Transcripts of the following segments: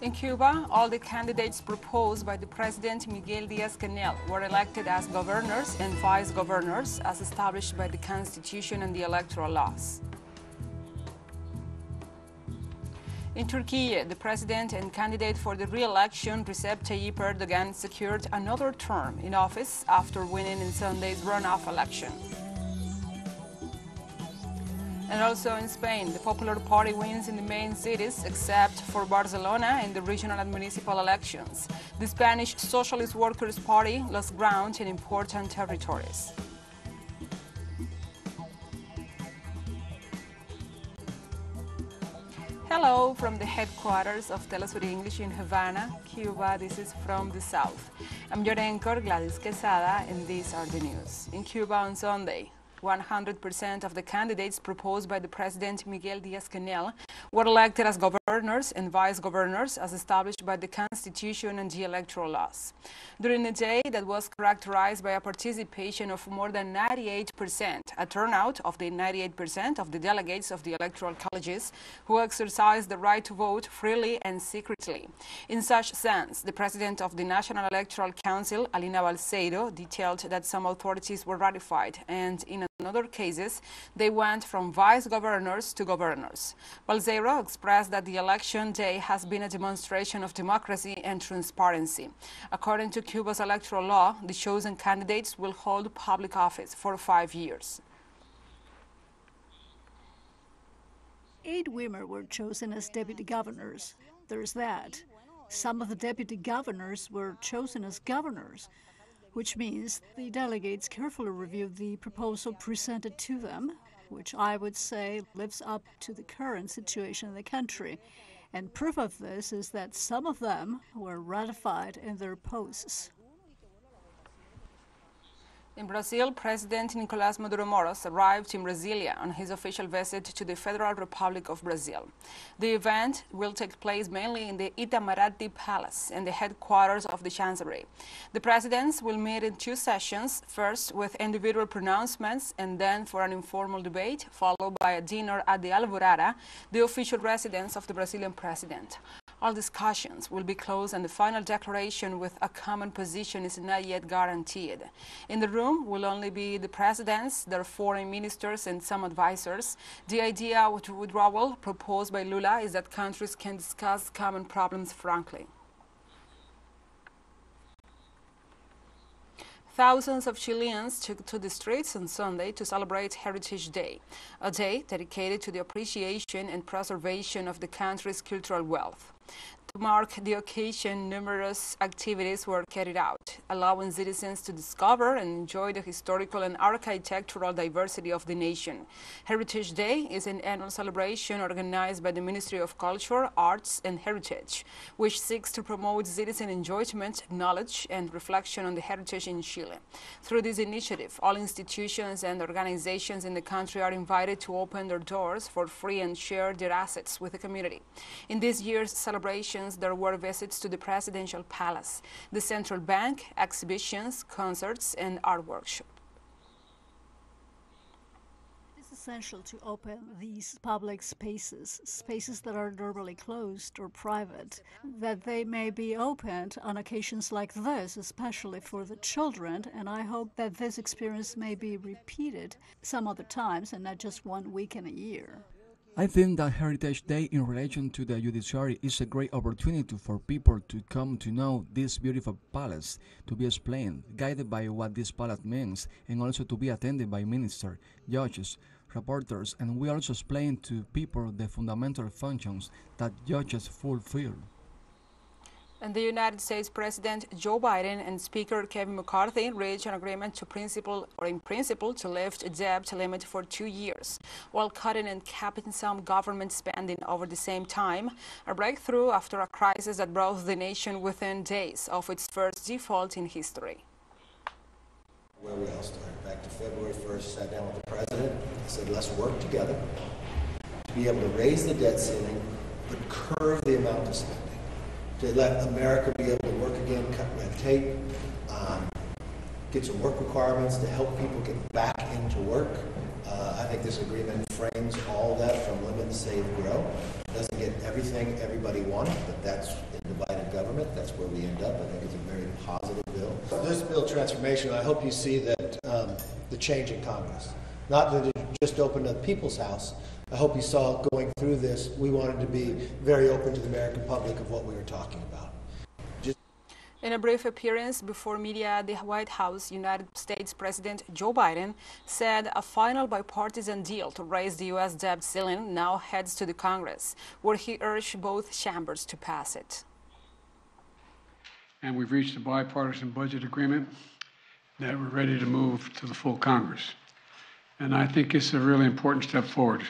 In Cuba, all the candidates proposed by the President Miguel Díaz-Canel were elected as governors and vice-governors as established by the Constitution and the electoral laws. In Turkey, the president and candidate for the re-election, Recep Tayyip Erdogan, secured another term in office after winning in Sunday's runoff election. And also in Spain, the Popular Party wins in the main cities except for Barcelona in the regional and municipal elections. The Spanish Socialist Workers' Party lost ground in important territories. Hello from the headquarters of teleSUR English in Havana, Cuba. This is From the South. I'm your anchor, Gladys Quesada, and these are the news. In Cuba on Sunday, 100% of the candidates proposed by the President Miguel Díaz-Canel were elected as governors and vice-governors as established by the Constitution and the electoral laws. During a day that was characterized by a participation of more than 98%, a turnout of the 98% of the delegates of the electoral colleges who exercised the right to vote freely and secretly. In such sense, the President of the National Electoral Council, Alina Balseiro, detailed that some authorities were ratified and in other cases, they went from vice-governors to governors. Balseiro expressed that the election day has been a demonstration of democracy and transparency. According to Cuba's electoral law, the chosen candidates will hold public office for 5 years. 8 women were chosen as deputy governors. There's that. Some of the deputy governors were chosen as governors, which means the delegates carefully reviewed the proposal presented to them, which I would say lives up to the current situation in the country. And proof of this is that some of them were ratified in their posts. In Brazil, President Nicolás Maduro Moros arrived in Brasilia on his official visit to the Federal Republic of Brazil. The event will take place mainly in the Itamaraty Palace and the headquarters of the Chancellery. The presidents will meet in 2 sessions, first with individual pronouncements and then for an informal debate, followed by a dinner at the Alvorada, the official residence of the Brazilian president. All discussions will be closed and the final declaration with a common position is not yet guaranteed. In the room will only be the presidents, their foreign ministers and some advisors. The idea with withdrawal proposed by Lula is that countries can discuss common problems frankly. Thousands of Chileans took to the streets on Sunday to celebrate Heritage Day, a day dedicated to the appreciation and preservation of the country's cultural wealth. To mark the occasion, numerous activities were carried out, allowing citizens to discover and enjoy the historical and architectural diversity of the nation. Heritage Day is an annual celebration organized by the Ministry of Culture, Arts and Heritage, which seeks to promote citizen enjoyment, knowledge and reflection on the heritage in Chile. Through this initiative, all institutions and organizations in the country are invited to open their doors for free and share their assets with the community. In this year's celebrations, there were visits to the Presidential Palace, the Central Bank, exhibitions, concerts, and art workshops. It's essential to open these public spaces, spaces that are normally closed or private, that they may be opened on occasions like this, especially for the children, and I hope that this experience may be repeated some other times and not just 1 week in a year. I think that Heritage Day in relation to the judiciary is a great opportunity for people to come to know this beautiful palace, to be explained, guided by what this palace means, and also to be attended by ministers, judges, reporters, and we also explain to people the fundamental functions that judges fulfill. And the United States President Joe Biden and Speaker Kevin McCarthy reached an agreement in principle to lift a debt limit for 2 years, while cutting and capping some government spending over the same time, a breakthrough after a crisis that brought the nation within days of its first default in history. Where we all started, back to February 1st, sat down with the president and said, let's work together to be able to raise the debt ceiling, but curb the amount of spending. To let America be able to work again, cut red tape, get some work requirements to help people get back into work. I think this agreement frames all that from limit, save, grow. Doesn't get everything everybody wanted, but that's in divided government. That's where we end up. I think it's a very positive bill. This bill transformation, I hope you see that the change in Congress. Not that it just opened to the people's house. I hope you saw going through this, we wanted to be very open to the American public of what we were talking about. In a brief appearance before media at the White House, United States President Joe Biden said a final bipartisan deal to raise the U.S. debt ceiling now heads to the Congress, where he urged both chambers to pass it. And we've reached a bipartisan budget agreement that we're ready to move to the full Congress. And I think it's a really important step forward,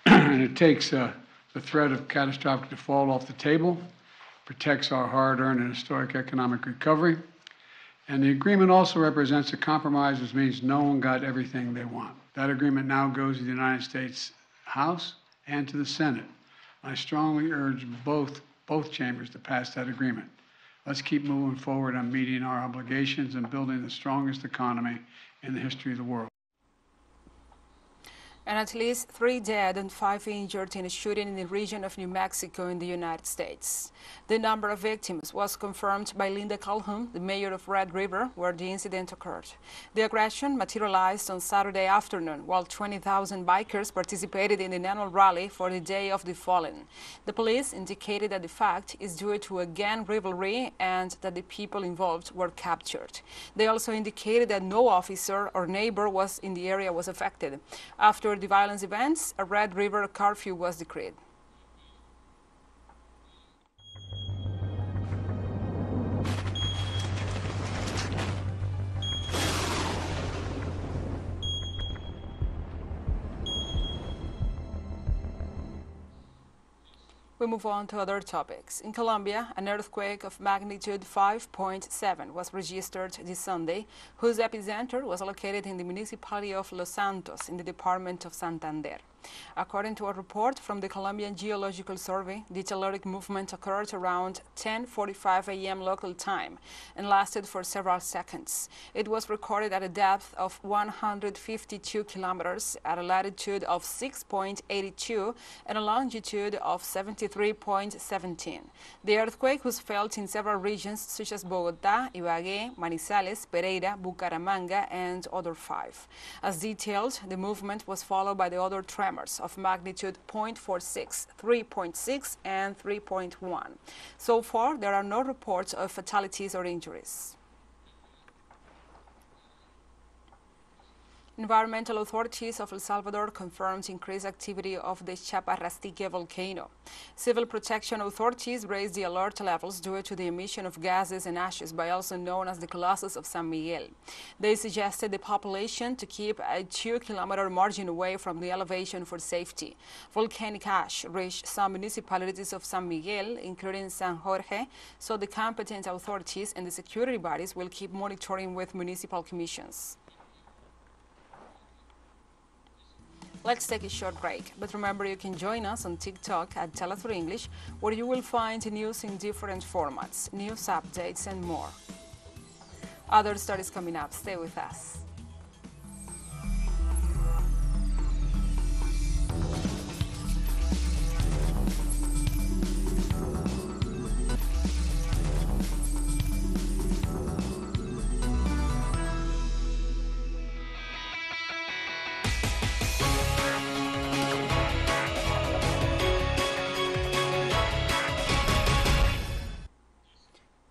and it takes the threat of catastrophic default off the table, protects our hard-earned and historic economic recovery. And the agreement also represents a compromise, which means no one got everything they want. That agreement now goes to the United States House and to the Senate. I strongly urge both chambers to pass that agreement. Let's keep moving forward on meeting our obligations and building the strongest economy in the history of the world. And at least 3 dead and 5 injured in a shooting in the region of New Mexico in the United States. The number of victims was confirmed by Linda Calhoun, the mayor of Red River, where the incident occurred. The aggression materialized on Saturday afternoon, while 20,000 bikers participated in the annual rally for the Day of the Fallen. The police indicated that the fact is due to a gang rivalry and that the people involved were captured. They also indicated that no officer or neighbor in the area was affected. After the violence events, a Red River curfew was decreed. We move on to other topics. In Colombia, an earthquake of magnitude 5.7 was registered this Sunday, whose epicenter was located in the municipality of Los Santos in the department of Santander. According to a report from the Colombian Geological Survey, the telluric movement occurred around 10:45 a.m. local time and lasted for several seconds. It was recorded at a depth of 152 kilometers, at a latitude of 6.82 and a longitude of 73.17. The earthquake was felt in several regions such as Bogotá, Ibagué, Manizales, Pereira, Bucaramanga, and other 5. As detailed, the movement was followed by the other tremors of magnitude 0.46, 3.6, and 3.1. So far, there are no reports of fatalities or injuries. Environmental authorities of El Salvador confirmed increased activity of the Chaparrastique volcano. Civil protection authorities raised the alert levels due to the emission of gases and ashes, by also known as the Colossus of San Miguel. They suggested the population to keep a 2-kilometer margin away from the elevation for safety. Volcanic ash reached some municipalities of San Miguel, including San Jorge, so the competent authorities and the security bodies will keep monitoring with municipal commissions. Let's take a short break, but remember you can join us on TikTok at teleSUR English, where you will find news in different formats, news updates and more. Other stories coming up. Stay with us.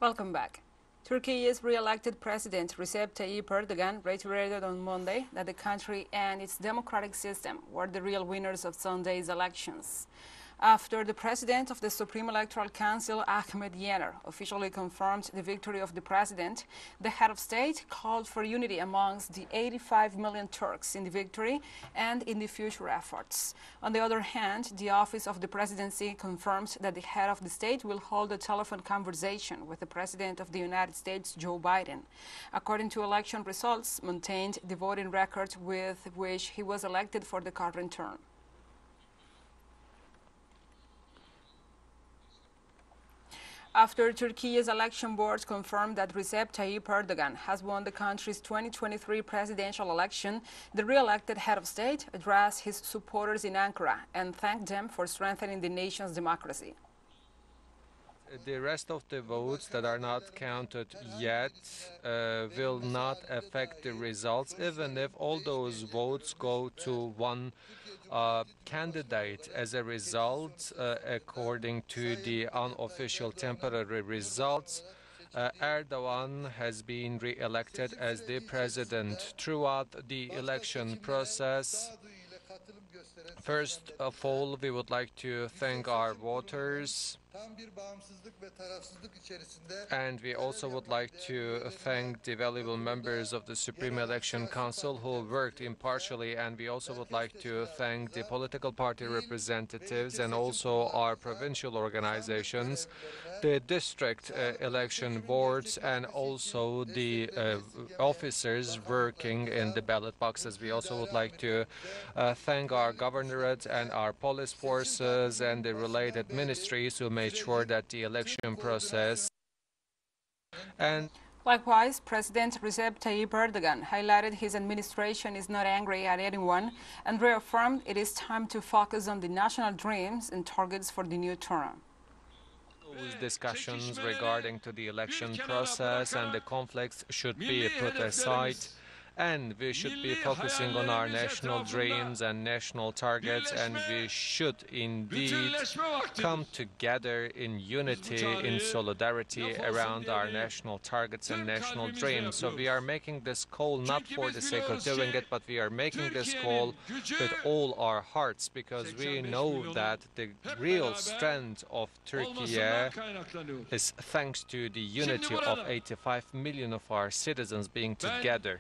Welcome back. Turkey's re-elected President Recep Tayyip Erdogan reiterated on Monday that the country and its democratic system were the real winners of Sunday's elections. After the president of the Supreme Electoral Council, Ahmed Yener, officially confirmed the victory of the president, the head of state called for unity amongst the 85 million Turks in the victory and in the future efforts. On the other hand, the office of the presidency confirmed that the head of the state will hold a telephone conversation with the president of the United States, Joe Biden. According to election results, maintained the voting record with which he was elected for the current term. After Turkey's election board confirmed that Recep Tayyip Erdogan has won the country's 2023 presidential election, the re-elected head of state addressed his supporters in Ankara and thanked them for strengthening the nation's democracy. The rest of the votes that are not counted yet will not affect the results, even if all those votes go to one candidate. As a result, according to the unofficial temporary results, Erdogan has been re-elected as the president. Throughout the election process, first of all, we would like to thank our voters, and we also would like to thank the valuable members of the Supreme Election Council who worked impartially, and we also would like to thank the political party representatives and also our provincial organizations, the district election boards, and also the officers working in the ballot boxes. We also would like to thank our governorate and our police forces and the related ministries who made sure that the election process and Likewise, President Recep Tayyip Erdogan highlighted his administration is not angry at anyone and reaffirmed it is time to focus on the national dreams and targets for the new term. Those discussions regarding to the election process and the conflicts should be put aside, and we should be focusing on our national dreams and national targets, and we should indeed come together in unity, in solidarity around our national targets and national dreams. So we are making this call not for the sake of doing it, but we are making this call with all our hearts, because we know that the real strength of Türkiye is thanks to the unity of 85 million of our citizens being together.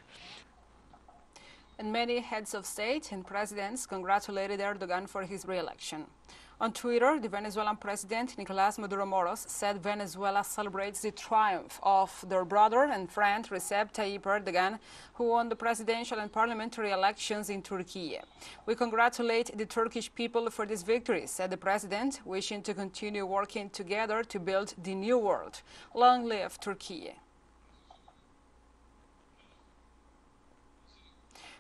And many heads of state and presidents congratulated Erdogan for his re-election. On Twitter, the Venezuelan president, Nicolás Maduro Moros, said Venezuela celebrates the triumph of their brother and friend, Recep Tayyip Erdogan, who won the presidential and parliamentary elections in Turkey. We congratulate the Turkish people for this victory, said the president, wishing to continue working together to build the new world. Long live Turkey.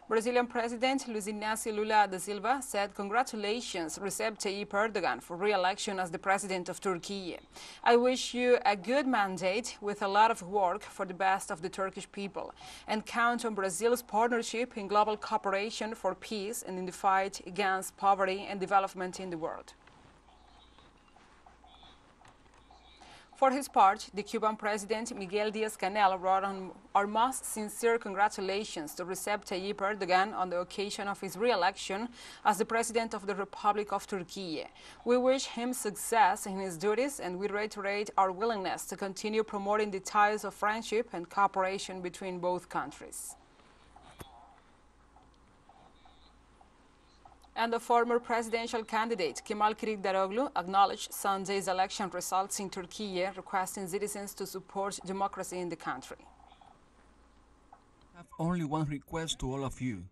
Brazilian President Luiz Inácio Lula da Silva said, "Congratulations, Recep Tayyip Erdogan, for re-election as the president of Turkey. I wish you a good mandate with a lot of work for the best of the Turkish people, and count on Brazil's partnership in global cooperation for peace and in the fight against poverty and development in the world." For his part, the Cuban President Miguel Díaz-Canel wrote on our most sincere congratulations to Recep Tayyip Erdogan on the occasion of his re-election as the President of the Republic of Turkey. We wish him success in his duties, and we reiterate our willingness to continue promoting the ties of friendship and cooperation between both countries. And the former presidential candidate Kemal Kılıçdaroğlu acknowledged Sunday's election results in Turkey, requesting citizens to support democracy in the country. I have only one request to all of you,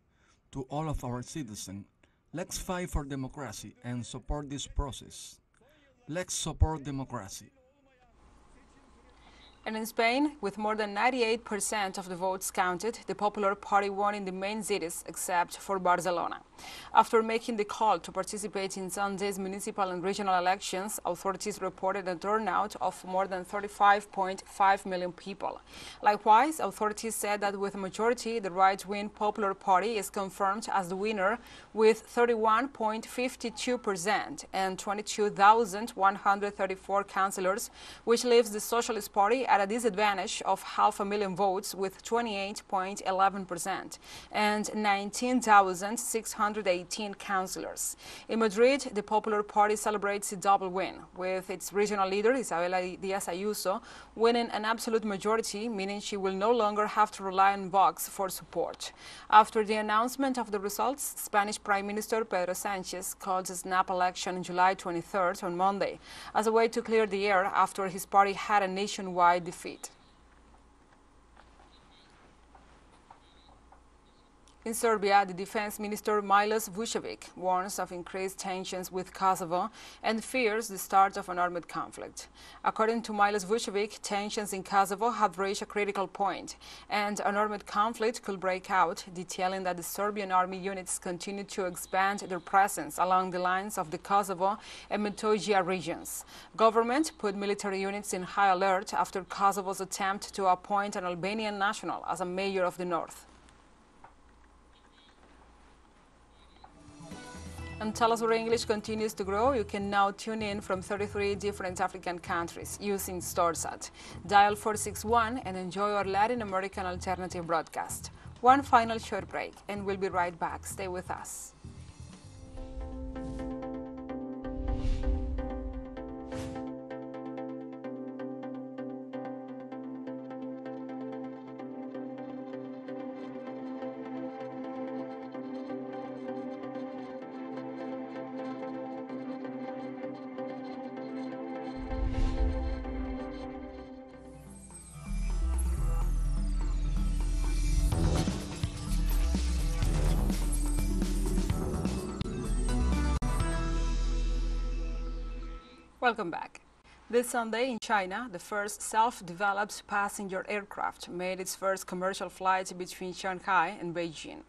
to all of our citizens. Let's fight for democracy and support this process. Let's support democracy. And in Spain, with more than 98% of the votes counted, the Popular Party won in the main cities except for Barcelona. After making the call to participate in Sunday's municipal and regional elections, authorities reported a turnout of more than 35.5 million people. Likewise, authorities said that with a majority, the right-wing Popular Party is confirmed as the winner with 31.52% and 22,134 councillors, which leaves the Socialist Party at a disadvantage of 500,000 votes with 28.11% and 19,618 councillors. In Madrid, the Popular Party celebrates a double win, with its regional leader, Isabel Díaz Ayuso, winning an absolute majority, meaning she will no longer have to rely on Vox for support. After the announcement of the results, Spanish Prime Minister Pedro Sánchez called a snap election on July 23rd on Monday as a way to clear the air after his party had a nationwide defeat. In Serbia, the defense minister Milos Vucevic warns of increased tensions with Kosovo and fears the start of an armed conflict. According to Milos Vucevic, tensions in Kosovo have reached a critical point and an armed conflict could break out, detailing that the Serbian army units continue to expand their presence along the lines of the Kosovo and Metohija regions. Government put military units in high alert after Kosovo's attempt to appoint an Albanian national as a mayor of the north. And teleSUR English continues to grow. You can now tune in from 33 different African countries using StoreSat. Dial 461 and enjoy our Latin American alternative broadcast. One final short break and we'll be right back. Stay with us. Welcome back. This Sunday in China, the first self-developed passenger aircraft made its first commercial flight between Shanghai and Beijing.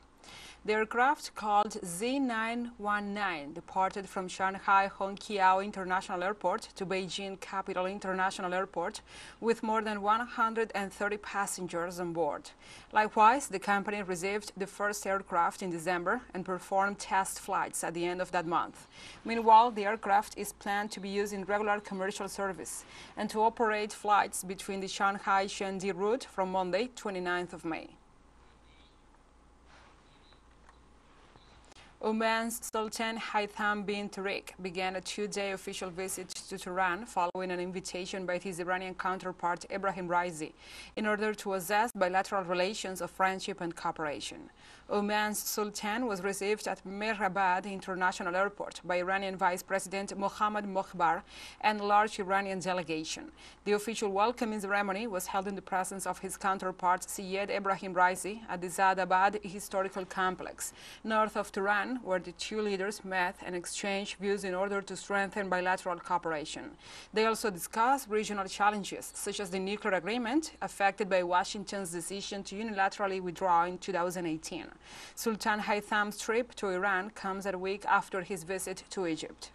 The aircraft, called Z919, departed from Shanghai Hongqiao International Airport to Beijing Capital International Airport with more than 130 passengers on board. Likewise, the company received the first aircraft in December and performed test flights at the end of that month. Meanwhile, the aircraft is planned to be used in regular commercial service and to operate flights between the Shanghai-Shendi route from Monday, 29th of May. Oman's Sultan Haytham bin Tariq began a two-day official visit to Tehran following an invitation by his Iranian counterpart Ebrahim Raisi in order to assess bilateral relations of friendship and cooperation. Oman's Sultan was received at Mehrabad International Airport by Iranian Vice President Mohammad Mokhbar and a large Iranian delegation. The official welcoming ceremony was held in the presence of his counterpart Syed Ebrahim Raisi at the Zadabad Historical Complex, north of Tehran, where the two leaders met and exchanged views in order to strengthen bilateral cooperation. They also discussed regional challenges, such as the nuclear agreement, affected by Washington's decision to unilaterally withdraw in 2018. Sultan Haytham's trip to Iran comes a week after his visit to Egypt.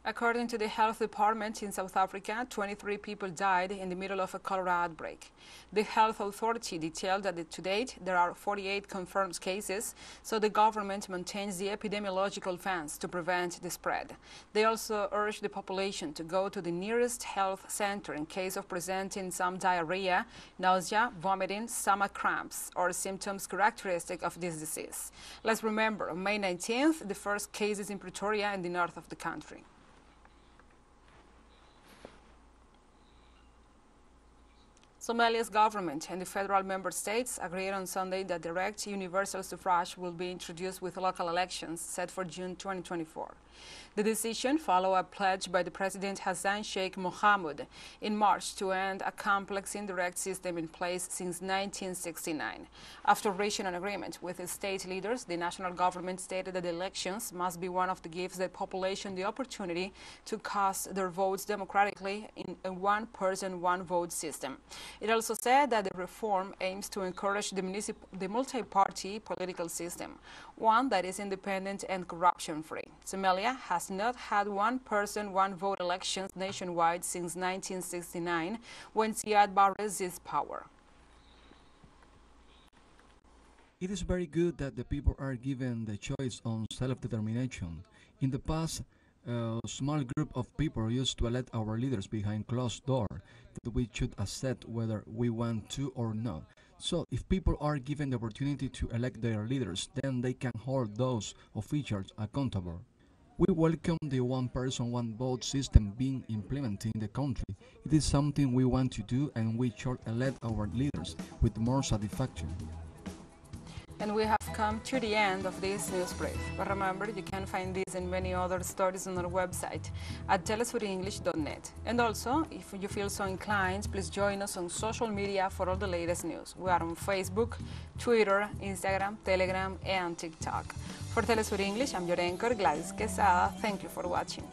According to the health department in South Africa, 23 people died in the middle of a cholera outbreak. The health authority detailed that to date there are 48 confirmed cases, so the government maintains the epidemiological fence to prevent the spread. They also urge the population to go to the nearest health center in case of presenting some diarrhea, nausea, vomiting, stomach cramps, or symptoms characteristic of this disease. Let's remember, on May 19th, the first cases in Pretoria in the north of the country. Somalia's government and the federal member states agreed on Sunday that direct universal suffrage will be introduced with local elections set for June 2024. The decision followed a pledge by the President Hassan Sheikh Mohamud in March to end a complex indirect system in place since 1969. After reaching an agreement with the state leaders, the national government stated that elections must be one of the gives the population the opportunity to cast their votes democratically in a one-person, one-vote system. It also said that the reform aims to encourage the multi-party political system, one that is independent and corruption-free. Somalia has not had one-person, one-vote elections nationwide since 1969, when Siad Barre seized power. It is very good that the people are given the choice on self-determination. In the past, a small group of people used to elect our leaders behind closed doors that we should accept whether we want to or not. So if people are given the opportunity to elect their leaders, then they can hold those officials accountable. We welcome the one-person, one-vote system being implemented in the country. It is something we want to do, and we should elect our leaders with more satisfaction. And we have come to the end of this news brief. But remember, you can find this and many other stories on our website at telesurenglish.net. And also, if you feel so inclined, please join us on social media for all the latest news. We are on Facebook, Twitter, Instagram, Telegram, and TikTok. For TeleSUR English, I'm your anchor, Gladys Quesada. Thank you for watching.